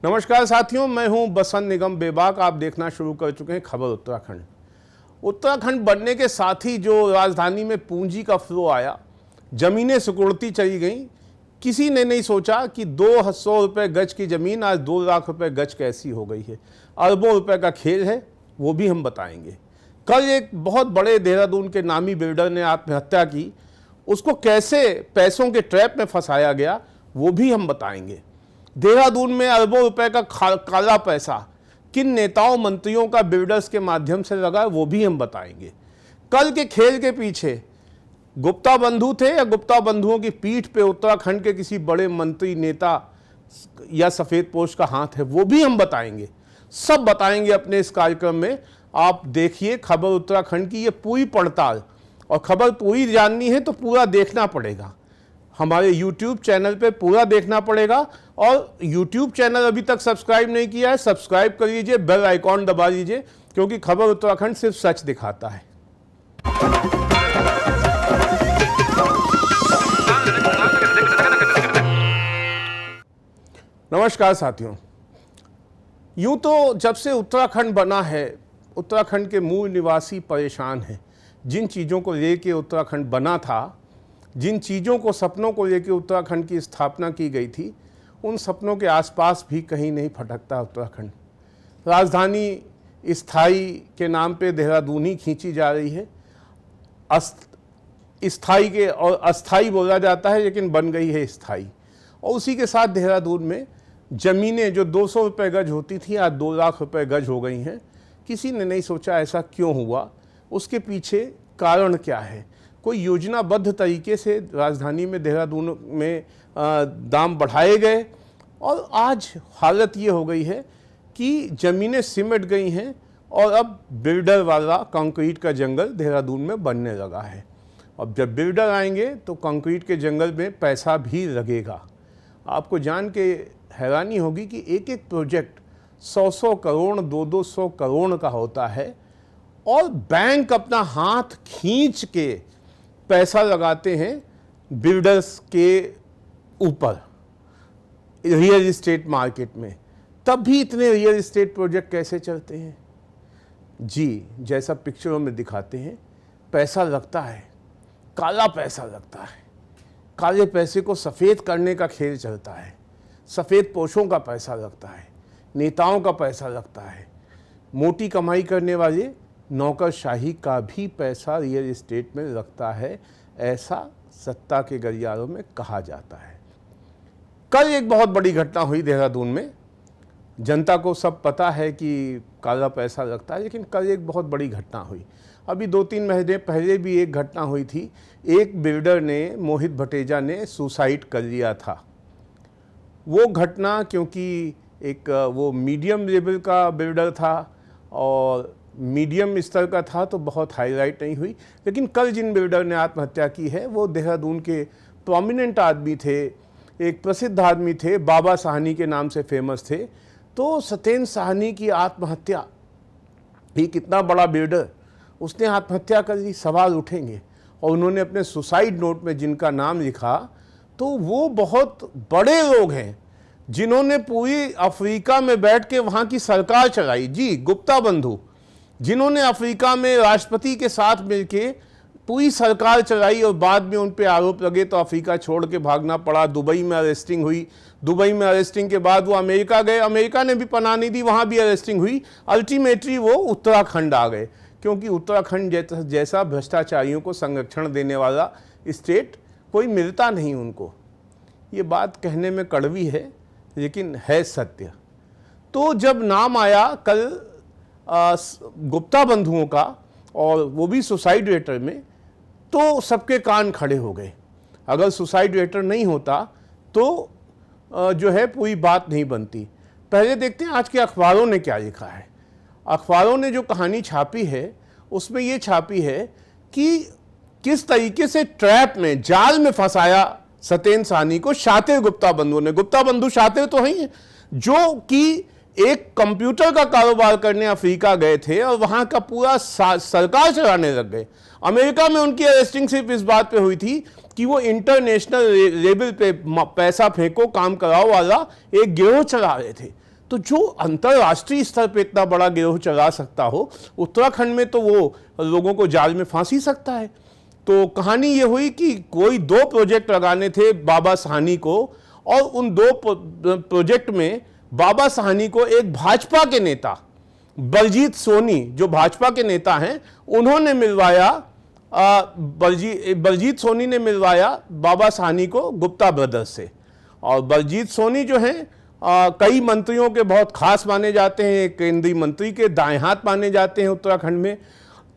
नमस्कार साथियों, मैं हूं बसंत निगम बेबाक। आप देखना शुरू कर चुके हैं खबर उत्तराखंड। उत्तराखंड बनने के साथ ही जो राजधानी में पूंजी का फ्लो आया, जमीनें सिकुड़ती चली गईं। किसी ने नहीं सोचा कि 200 रुपये गज की ज़मीन आज 2 लाख रुपए गज कैसी हो गई है। अरबों रुपए का खेल है, वो भी हम बताएंगे। कल एक बहुत बड़े देहरादून के नामी बिल्डर ने आत्महत्या की, उसको कैसे पैसों के ट्रैप में फंसाया गया वो भी हम बताएंगे। देहरादून में अरबों रुपए का काला पैसा किन नेताओं मंत्रियों का बिल्डर्स के माध्यम से लगा वो भी हम बताएंगे। कल के खेल के पीछे गुप्ता बंधु थे या गुप्ता बंधुओं की पीठ पे उत्तराखंड के किसी बड़े मंत्री नेता या सफ़ेद पोश का हाथ है, वो भी हम बताएंगे। सब बताएंगे अपने इस कार्यक्रम में। आप देखिए खबर उत्तराखंड की ये पूरी पड़ताल, और खबर पूरी जाननी है तो पूरा देखना पड़ेगा। हमारे YouTube चैनल पे पूरा देखना पड़ेगा, और YouTube चैनल अभी तक सब्सक्राइब नहीं किया है, सब्सक्राइब कर लीजिए, बेल आइकॉन दबा लीजिए, क्योंकि खबर उत्तराखंड सिर्फ सच दिखाता है। नमस्कार साथियों, यूं तो जब से उत्तराखंड बना है, उत्तराखंड के मूल निवासी परेशान हैं। जिन चीज़ों को लेके उत्तराखंड बना था, जिन चीज़ों को, सपनों को लेकर उत्तराखंड की स्थापना की गई थी, उन सपनों के आसपास भी कहीं नहीं फटकता उत्तराखंड। राजधानी स्थाई के नाम पे देहरादून ही खींची जा रही है। स्थाई के और अस्थाई बोला जाता है, लेकिन बन गई है स्थाई। और उसी के साथ देहरादून में ज़मीनें जो 200 रुपये गज होती थी आज 2 लाख रुपए गज हो गई हैं। किसी ने नहीं सोचा ऐसा क्यों हुआ, उसके पीछे कारण क्या है। कोई योजनाबद्ध तरीके से राजधानी में, देहरादून में दाम बढ़ाए गए, और आज हालत ये हो गई है कि ज़मीनें सिमट गई हैं, और अब बिल्डर वाला कंक्रीट का जंगल देहरादून में बनने लगा है। अब जब बिल्डर आएंगे तो कंक्रीट के जंगल में पैसा भी लगेगा। आपको जान के हैरानी होगी कि एक एक प्रोजेक्ट 100-100 करोड़, 200-200 करोड़ का होता है, और बैंक अपना हाथ खींच के पैसा लगाते हैं बिल्डर्स के ऊपर रियल एस्टेट मार्केट में। तब भी इतने रियल एस्टेट प्रोजेक्ट कैसे चलते हैं? जी, जैसा पिक्चरों में दिखाते हैं, पैसा लगता है, काला पैसा लगता है। काले पैसे को सफ़ेद करने का खेल चलता है। सफ़ेद पोशों का पैसा लगता है, नेताओं का पैसा लगता है, मोटी कमाई करने वाले नौकरशाही का भी पैसा रियल एस्टेट में लगता है, ऐसा सत्ता के गलियारों में कहा जाता है। कल एक बहुत बड़ी घटना हुई देहरादून में। जनता को सब पता है कि काला पैसा लगता है, लेकिन कल एक बहुत बड़ी घटना हुई। अभी 2-3 महीने पहले भी एक घटना हुई थी। एक बिल्डर ने, मोहित भटेजा ने, सुसाइड कर लिया था। वो घटना क्योंकि एक वो मीडियम लेवल का बिल्डर था और मीडियम स्तर का था, तो बहुत हाईलाइट नहीं हुई। लेकिन कल जिन बिल्डर ने आत्महत्या की है वो देहरादून के प्रोमिनेंट आदमी थे, एक प्रसिद्ध आदमी थे, बाबा साहनी के नाम से फेमस थे। तो सत्येंद्र साहनी की आत्महत्या, ये कितना बड़ा बिल्डर, उसने आत्महत्या कर ली, सवाल उठेंगे। और उन्होंने अपने सुसाइड नोट में जिनका नाम लिखा, तो वो बहुत बड़े लोग हैं जिन्होंने पूरी अफ्रीका में बैठ के वहाँ की सरकार चलाई। जी, गुप्ता बंधु, जिन्होंने अफ्रीका में राष्ट्रपति के साथ मिलके पूरी सरकार चलाई, और बाद में उन पे आरोप लगे तो अफ्रीका छोड़ के भागना पड़ा। दुबई में अरेस्टिंग हुई, दुबई में अरेस्टिंग के बाद वो अमेरिका गए, अमेरिका ने भी पनाह नहीं दी, वहाँ भी अरेस्टिंग हुई। अल्टीमेटली वो उत्तराखंड आ गए, क्योंकि उत्तराखंड जैसा भ्रष्टाचारियों को संरक्षण देने वाला स्टेट कोई मिलता नहीं उनको। ये बात कहने में कड़वी है, लेकिन है सत्य। तो जब नाम आया कल गुप्ता बंधुओं का, और वो भी सुसाइड रेटर में, तो सबके कान खड़े हो गए। अगर सुसाइड रेटर नहीं होता तो जो है पूरी बात नहीं बनती। पहले देखते हैं आज के अखबारों ने क्या लिखा है। अखबारों ने जो कहानी छापी है उसमें ये छापी है कि किस तरीके से ट्रैप में, जाल में फंसाया सत्येंद्र साहनी को शातिर गुप्ता बंधु ने। गुप्ता बंधु शातिर तो हैं, जो कि एक कंप्यूटर का कारोबार करने अफ्रीका गए थे और वहां का पूरा सरकार चलाने लग गए। अमेरिका में उनकी अरेस्टिंग सिर्फ इस बात पे हुई थी कि वो इंटरनेशनल लेवल पे पैसा फेंको काम कराओ वाला एक गिरोह चला रहे थे। तो जो अंतर्राष्ट्रीय स्तर पे इतना बड़ा गिरोह चला सकता हो, उत्तराखंड में तो वो लोगों को जाल में फांसी सकता है। तो कहानी ये हुई कि कोई 2 प्रोजेक्ट लगाने थे बाबा साहनी को, और उन 2 प्रोजेक्ट में बाबा साहनी को एक भाजपा के नेता बलजीत सोनी, जो भाजपा के नेता हैं, उन्होंने मिलवाया, बलजीत सोनी ने मिलवाया बाबा साहनी को गुप्ता ब्रदर्स से। और बलजीत सोनी जो हैं कई मंत्रियों के बहुत खास माने जाते हैं, केंद्रीय मंत्री के दाएं हाथ माने जाते हैं उत्तराखंड में।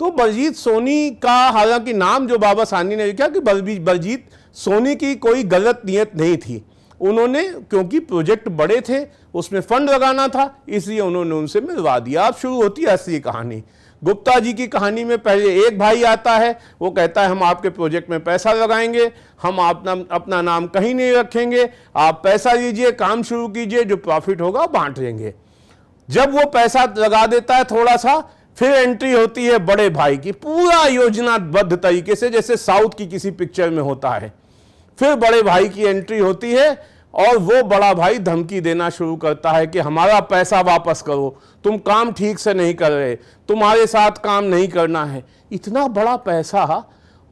तो बलजीत सोनी का हालांकि नाम जो बाबा साहनी ने लिखा कि बलजीत सोनी की कोई गलत नियत नहीं थी, उन्होंने क्योंकि प्रोजेक्ट बड़े थे, उसमें फंड लगाना था, इसलिए उन्होंने उनसे मिलवा दिया। अब शुरू होती है असली कहानी। गुप्ता जी की कहानी में पहले एक भाई आता है, वो कहता है हम आपके प्रोजेक्ट में पैसा लगाएंगे, हम अपना नाम कहीं नहीं रखेंगे, आप पैसा लीजिए, काम शुरू कीजिए, जो प्रॉफिट होगा बांट लेंगे। जब वो पैसा लगा देता है थोड़ा सा, फिर एंट्री होती है बड़े भाई की, पूरा योजनाबद्ध तरीके से, जैसे साउथ की किसी पिक्चर में होता है। फिर बड़े भाई की एंट्री होती है और वो बड़ा भाई धमकी देना शुरू करता है कि हमारा पैसा वापस करो, तुम काम ठीक से नहीं कर रहे, तुम्हारे साथ काम नहीं करना है। इतना बड़ा पैसा,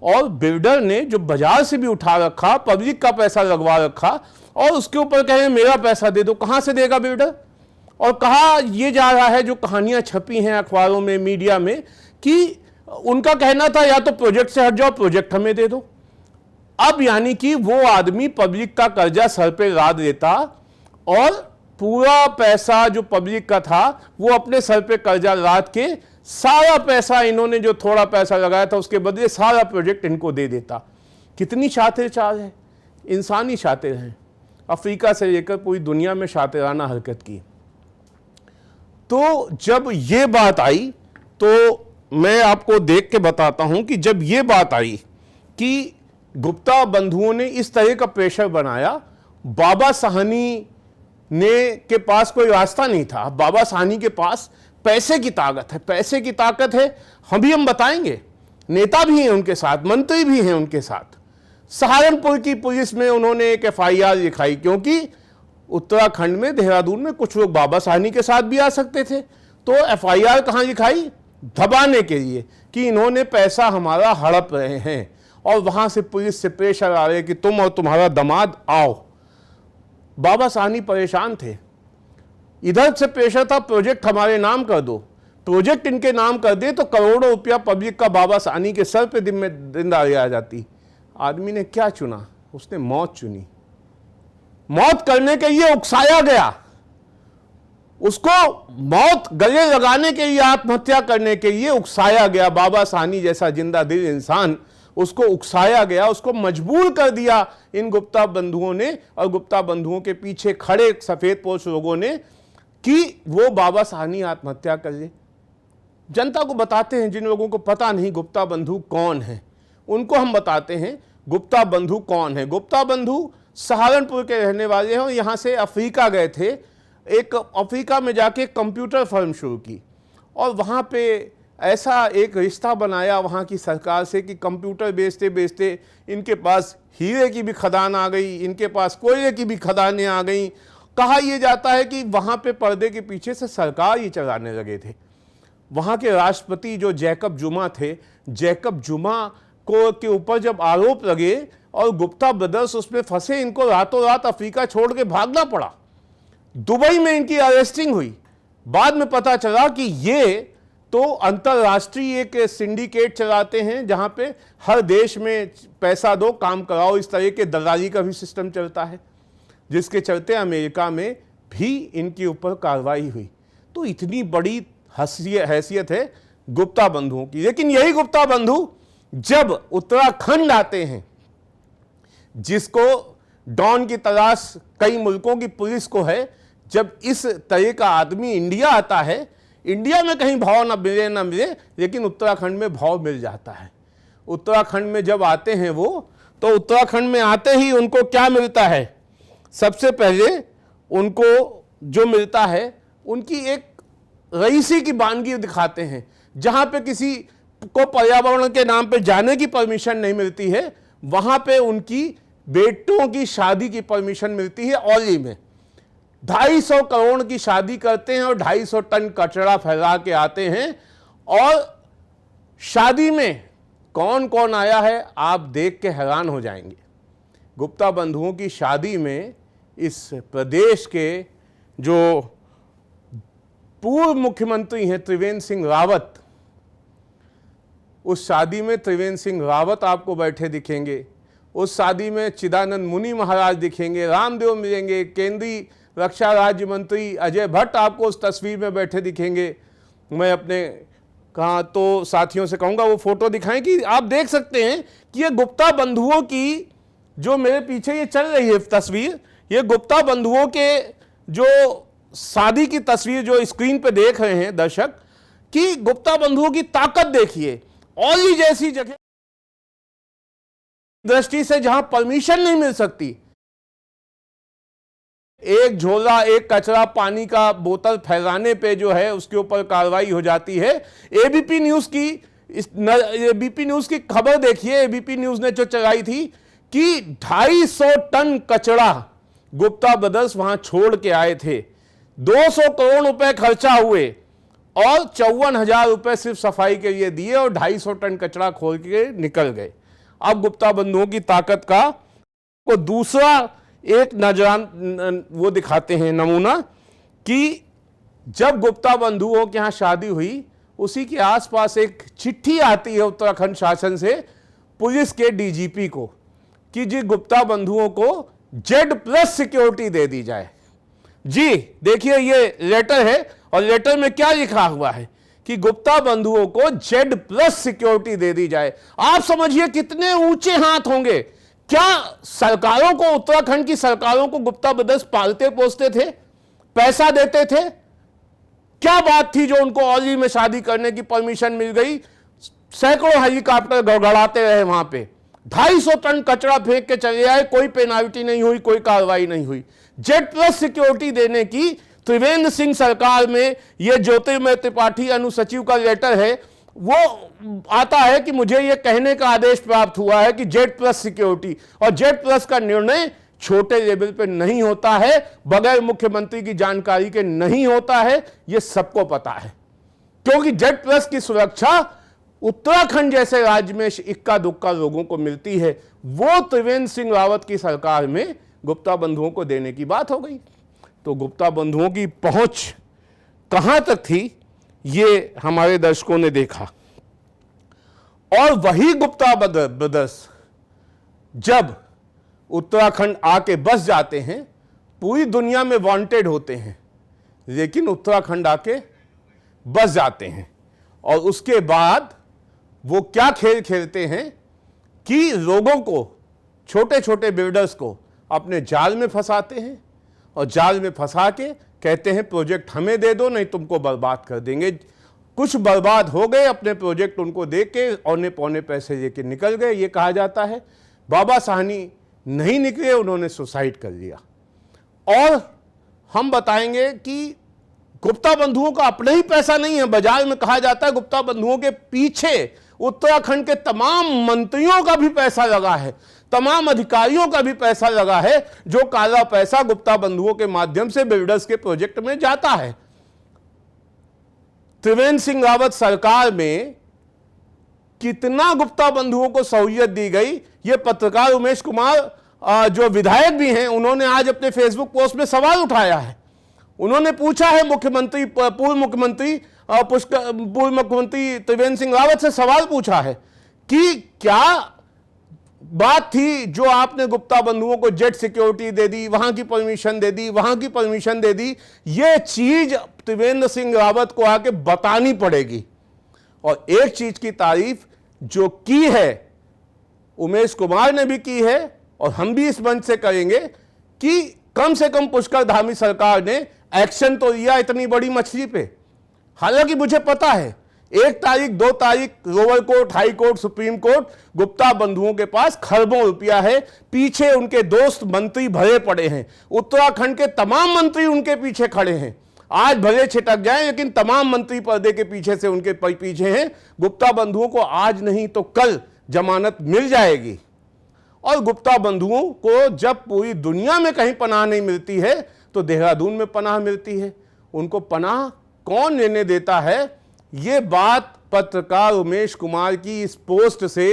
और बिल्डर ने जो बाजार से भी उठा रखा, पब्लिक का पैसा लगवा रखा, और उसके ऊपर कहे मेरा पैसा दे दो। कहां से देगा बिल्डर? और कहा यह जा रहा है, जो कहानियां छपी हैं अखबारों में, मीडिया में, कि उनका कहना था या तो प्रोजेक्ट से हट जाओ, प्रोजेक्ट हमें दे दो। अब यानी कि वो आदमी पब्लिक का कर्जा सर पे लाद देता और पूरा पैसा जो पब्लिक का था वो अपने सर पे कर्जा लाद के सारा पैसा, इन्होंने जो थोड़ा पैसा लगाया था उसके बदले सारा प्रोजेक्ट इनको दे देता। कितनी शातिर चाल है, इंसानी शातिर हैं। अफ्रीका से लेकर पूरी दुनिया में शातिराना हरकत की। तो जब ये बात आई, तो मैं आपको देख के बताता हूं कि जब ये बात आई कि गुप्ता बंधुओं ने इस तरह का प्रेशर बनाया, बाबा साहनी ने के पास कोई रास्ता नहीं था। बाबा साहनी के पास पैसे की ताकत है, पैसे की ताकत है, हम बताएंगे। नेता भी हैं उनके साथ, मंत्री भी हैं उनके साथ। सहारनपुर की पुलिस में उन्होंने एक FIR लिखाई, क्योंकि उत्तराखंड में, देहरादून में कुछ लोग बाबा साहनी के साथ भी आ सकते थे। तो FIR कहां लिखाई? दबाने के लिए कि इन्होंने पैसा हमारा हड़प रहे हैं, और वहां से पुलिस से प्रेशर आ रहे कि तुम और तुम्हारा दामाद आओ। बाबा साहनी परेशान थे, इधर से प्रेशर था प्रोजेक्ट हमारे नाम कर दो, प्रोजेक्ट इनके नाम कर दे तो करोड़ों रुपया पब्लिक का बाबा साहनी के सर पे जिम्मेदारी आ जाती। आदमी ने क्या चुना? उसने मौत चुनी। मौत करने के लिए उकसाया गया, उसको मौत गले लगाने के लिए, आत्महत्या करने के लिए उकसाया गया। बाबा साहनी जैसा जिंदा दिल इंसान, उसको उकसाया गया, उसको मजबूर कर दिया इन गुप्ता बंधुओं ने और गुप्ता बंधुओं के पीछे खड़े सफेद पोश लोगों ने, कि वो बाबा साहनी आत्महत्या कर ले। जनता को बताते हैं, जिन लोगों को पता नहीं गुप्ता बंधु कौन है, उनको हम बताते हैं गुप्ता बंधु कौन है। गुप्ता बंधु सहारनपुर के रहने वाले हैं और यहाँ से अफ्रीका गए थे। एक अफ्रीका में जाके कंप्यूटर फर्म शुरू की, और वहाँ पे ऐसा एक रिश्ता बनाया वहाँ की सरकार से कि कंप्यूटर बेचते बेचते इनके पास हीरे की भी खदान आ गई, इनके पास कोयले की भी खदानें आ गई। कहा यह जाता है कि वहाँ पे पर्दे के पीछे से सरकार ही चलाने लगे थे। वहाँ के राष्ट्रपति जो जैकब जुमा थे, जैकब जुमा को के ऊपर जब आरोप लगे और गुप्ता ब्रदर्स उसमें फंसे, इनको रातों रात अफ्रीका छोड़ के भागना पड़ा। दुबई में इनकी अरेस्टिंग हुई। बाद में पता चला कि ये तो अंतर्राष्ट्रीय एक सिंडिकेट चलाते हैं, जहां पे हर देश में पैसा दो काम कराओ, इस तरह के दलाली का भी सिस्टम चलता है, जिसके चलते अमेरिका में भी इनके ऊपर कार्रवाई हुई। तो इतनी बड़ी हैसियत है गुप्ता बंधुओं की। लेकिन यही गुप्ता बंधु जब उत्तराखंड आते हैं, जिसको डॉन की तलाश कई मुल्कों की पुलिस को है, जब इस तरह का आदमी इंडिया आता है, इंडिया में कहीं भाव ना मिले, लेकिन उत्तराखंड में भाव मिल जाता है। उत्तराखंड में जब आते हैं वो, तो उत्तराखंड में आते ही उनको क्या मिलता है? सबसे पहले उनको जो मिलता है, उनकी एक रईसी की बानगी दिखाते हैं। जहां पे किसी को पर्यावरण के नाम पे जाने की परमिशन नहीं मिलती है, वहां पे उनकी बेटों की शादी की परमिशन मिलती है औली में। 250 करोड़ की शादी करते हैं और 250 टन कचरा फैला के आते हैं। और शादी में कौन कौन आया है आप देख के हैरान हो जाएंगे। गुप्ता बंधुओं की शादी में इस प्रदेश के जो पूर्व मुख्यमंत्री हैं त्रिवेंद्र सिंह रावत, उस शादी में त्रिवेंद्र सिंह रावत आपको बैठे दिखेंगे। उस शादी में चिदानंद मुनि महाराज दिखेंगे, रामदेव मिलेंगे, केंद्रीय रक्षा राज्य मंत्री अजय भट्ट आपको उस तस्वीर में बैठे दिखेंगे। मैं अपने कहा तो साथियों से कहूँगा वो फोटो दिखाएं कि आप देख सकते हैं कि ये गुप्ता बंधुओं की जो मेरे पीछे ये चल रही है तस्वीर, ये गुप्ता बंधुओं के जो शादी की तस्वीर जो स्क्रीन पे देख रहे हैं दर्शक, कि गुप्ता बंधुओं की ताकत देखिए। औली जैसी जगह दृष्टि से जहां परमिशन नहीं मिल सकती, एक झोला एक कचरा पानी का बोतल फैलाने पे जो है उसके ऊपर कार्रवाई हो जाती है। एबीपी न्यूज की खबर देखिए, एबीपी न्यूज ने जो चलाई थी कि 250 टन कचरा गुप्ता ब्रदर्स वहां छोड़ के आए थे, 200 करोड़ रुपए खर्चा हुए और 54,000 रुपए सिर्फ सफाई के लिए दिए और 250 टन कचरा खोल के निकल गए। अब गुप्ता बंधुओं की ताकत का को दूसरा एक नजरान वो दिखाते हैं नमूना कि जब गुप्ता बंधुओं के यहाँ शादी हुई उसी के आसपास एक चिट्ठी आती है उत्तराखंड शासन से पुलिस के डीजीपी को कि जी गुप्ता बंधुओं को Z+ सिक्योरिटी दे दी जाए। जी देखिए ये लेटर है और लेटर में क्या लिखा हुआ है कि गुप्ता बंधुओं को Z+ सिक्योरिटी दे दी जाए। आप समझिए कितने ऊंचे हाथ होंगे। क्या सरकारों को, उत्तराखंड की सरकारों को गुप्ता ब्रदर्स पालते पोसते थे, पैसा देते थे? क्या बात थी जो उनको औली में शादी करने की परमिशन मिल गई? सैकड़ों हेलीकॉप्टर गड़गड़ाते रहे वहां पे, 250 टन कचरा फेंक के चले आए, कोई पेनाल्टी नहीं हुई, कोई कार्रवाई नहीं हुई। Z+ सिक्योरिटी देने की त्रिवेंद्र सिंह सरकार में ये ज्योतिर्मय त्रिपाठी अनुसचिव का लेटर है, वो आता है कि मुझे ये कहने का आदेश प्राप्त हुआ है कि Z+ सिक्योरिटी, और Z+ का निर्णय छोटे लेवल पे नहीं होता है, बगैर मुख्यमंत्री की जानकारी के नहीं होता है, ये सबको पता है। क्योंकि Z+ की सुरक्षा उत्तराखंड जैसे राज्य में इक्का दुक्का लोगों को मिलती है, वो त्रिवेंद्र सिंह रावत की सरकार में गुप्ता बंधुओं को देने की बात हो गई। तो गुप्ता बंधुओं की पहुंच कहां तक थी ये हमारे दर्शकों ने देखा। और वही गुप्ता ब्रदर्स जब उत्तराखंड आके बस जाते हैं, पूरी दुनिया में वांटेड होते हैं, लेकिन उत्तराखंड आके बस जाते हैं और उसके बाद वो क्या खेल खेलते हैं कि लोगों को, छोटे छोटे बिल्डर्स को अपने जाल में फंसाते हैं और जाल में फंसा के कहते हैं प्रोजेक्ट हमें दे दो नहीं तुमको बर्बाद कर देंगे। कुछ बर्बाद हो गए, अपने प्रोजेक्ट उनको दे के औने पौने पैसे लेके निकल गए। ये कहा जाता है बाबा साहनी नहीं निकले, उन्होंने सुसाइड कर लिया। और हम बताएंगे कि गुप्ता बंधुओं का अपना ही पैसा नहीं है, बाजार में कहा जाता है गुप्ता बंधुओं के पीछे उत्तराखंड के तमाम मंत्रियों का भी पैसा लगा है, तमाम अधिकारियों का भी पैसा लगा है, जो काला पैसा गुप्ता बंधुओं के माध्यम से बिल्डर्स के प्रोजेक्ट में जाता है। त्रिवेंद्र सिंह रावत सरकार में कितना गुप्ता बंधुओं को सहूलियत दी गई, ये पत्रकार उमेश कुमार जो विधायक भी हैं, उन्होंने आज अपने फेसबुक पोस्ट में सवाल उठाया है। उन्होंने पूछा है मुख्यमंत्री, पूर्व मुख्यमंत्री त्रिवेंद्र सिंह रावत से सवाल पूछा है कि क्या बात थी जो आपने गुप्ता बंधुओं को जेट सिक्योरिटी दे दी, वहां की परमिशन दे दी, वहां की परमिशन दे दी। ये चीज त्रिवेंद्र सिंह रावत को आके बतानी पड़ेगी। और एक चीज की तारीफ जो की है उमेश कुमार ने भी की है और हम भी इस मंच से करेंगे कि कम से कम पुष्कर धामी सरकार ने एक्शन तो लिया इतनी बड़ी मछली पे। हालांकि मुझे पता है 1 तारीख 2 तारीख lower court, high court, supreme court, Gupta बंधुओं के पास खरबों रुपया है, पीछे उनके दोस्त मंत्री भरे पड़े हैं, उत्तराखंड के तमाम मंत्री उनके पीछे खड़े हैं। आज भले छिटक जाएं लेकिन तमाम मंत्री पर्दे के पीछे से उनके पीछे हैं। गुप्ता बंधुओं को आज नहीं तो कल जमानत मिल जाएगी। और गुप्ता बंधुओं को जब पूरी दुनिया में कहीं पनाह नहीं मिलती है तो देहरादून में पनाह मिलती है। उनको पनाह कौन निर्णय देता है, ये बात पत्रकार उमेश कुमार की इस पोस्ट से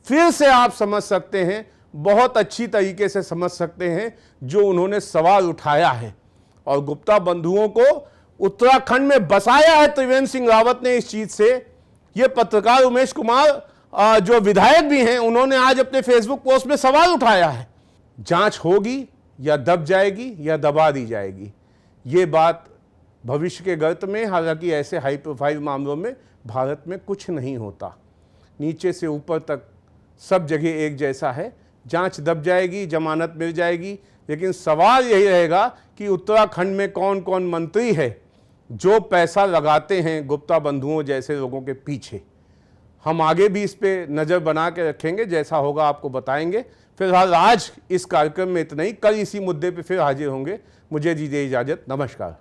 फिर से आप समझ सकते हैं, बहुत अच्छी तरीके से समझ सकते हैं जो उन्होंने सवाल उठाया है। और गुप्ता बंधुओं को उत्तराखंड में बसाया है त्रिवेंद्र सिंह रावत ने इस चीज से। ये पत्रकार उमेश कुमार जो विधायक भी हैं, उन्होंने आज अपने फेसबुक पोस्ट में सवाल उठाया है। जांच होगी या दब जाएगी या दबा दी जाएगी, ये बात भविष्य के गर्त में, हालांकि ऐसे हाई प्रोफाइल मामलों में भारत में कुछ नहीं होता। नीचे से ऊपर तक सब जगह एक जैसा है। जांच दब जाएगी, जमानत मिल जाएगी, लेकिन सवाल यही रहेगा कि उत्तराखंड में कौन कौन मंत्री है जो पैसा लगाते हैं गुप्ता बंधुओं जैसे लोगों के पीछे। हम आगे भी इस पे नज़र बना के रखेंगे, जैसा होगा आपको बताएंगे। फिलहाल आज इस कार्यक्रम में इतना ही, कल इसी मुद्दे पे फिर हाजिर होंगे। मुझे दीजिए इजाज़त, नमस्कार।